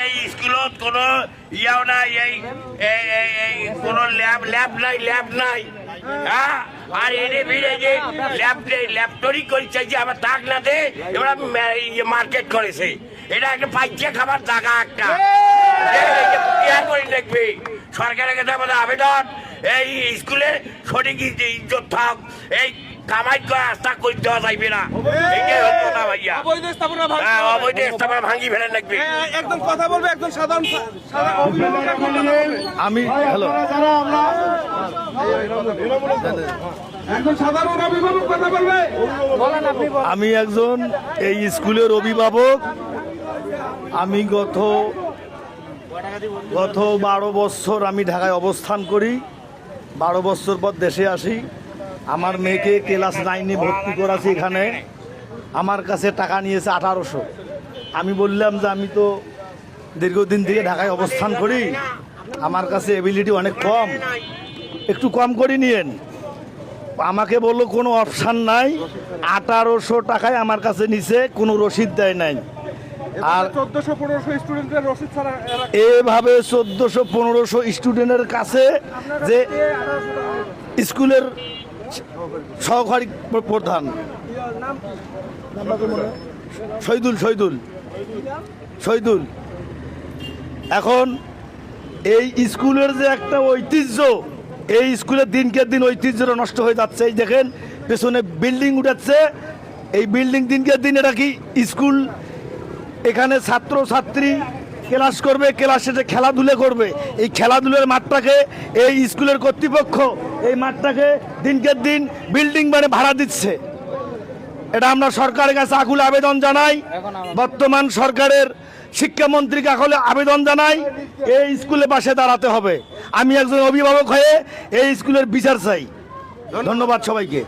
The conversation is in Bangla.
এই স্কুলত কোনো ইয়াও নাই, এই কোনো ল্যাব নাই হ্যাঁ। আর এনে ভিড়ে যে ল্যাব তৈরি করে চাইছে আবার তাক না দে, এবার মার্কেট করেছে। এটা একটা পাইছে খাবার জায়গা একটা করে দেখবে। সরকারের কাছে আমাদের আবেদন, এই স্কুলে সঠিক ইজ্জত থাক, এই কামাই করে আস্থা করে দেওয়া যাইবে না। এইটাই হল কথা ভাইয়া, অবৈধ স্থাপনা ভাঙি ফেলে লাগবে। একদম কথা বলবে, একদম সাধারণ আমি হ্যালো আমি একজন এই স্কুলের অভিভাবক। আমি গত 12 বছর আমি ঢাকায় অবস্থান করি। 12 বছর পর দেশে আসি। আমার মেয়েকে ক্লাস 9-এ ভর্তি করাছি এখানে। আমার কাছে টাকা নিয়েছে 1800। আমি বললাম যে আমি তো দীর্ঘদিন থেকে ঢাকায় অবস্থান করি, আমার কাছে এবিলিটি অনেক কম, একটু কম করে নিয়েন। আমাকে বললো কোনো অপশান নাই, 1800 টাকায় আমার কাছে নিছে, কোনো রসিদ দেয় নাই। আর 1400-1500 স্টুডেন্টের রসিদ ছাড়া এভাবে 1400-1500 স্টুডেন্টের কাছে যে স্কুলের সহকারী প্রধান শহীদুল এখন এই স্কুলের যে একটা ঐতিহ্য, এই স্কুলের দিনকে দিন ঐতিহ্যটা নষ্ট হয়ে যাচ্ছে। এই দেখেন পেছনে বিল্ডিং উঠাচ্ছে, এই বিল্ডিং দিনকে দিন এটা কি স্কুল? এখানে ছাত্র ছাত্রী ক্লাস করবে, ক্লাস শেষে খেলাধুলা করবে। এই খেলাধুলার মাঠটাকে এই স্কুলের কর্তৃপক্ষ এই মাঠটাকে দিনকে দিন বিল্ডিং মানে ভাড়া দিচ্ছে। এটা আমরা সরকারের কাছে আকুল আবেদন জানাই, বর্তমান সরকারের শিক্ষামন্ত্রীকে আকুল আবেদন জানাই, এই স্কুলের পাশে দাঁড়াতে হবে। আমি একজন অভিভাবক হয়ে এই স্কুলের বিচার চাই। ধন্যবাদ সবাইকে।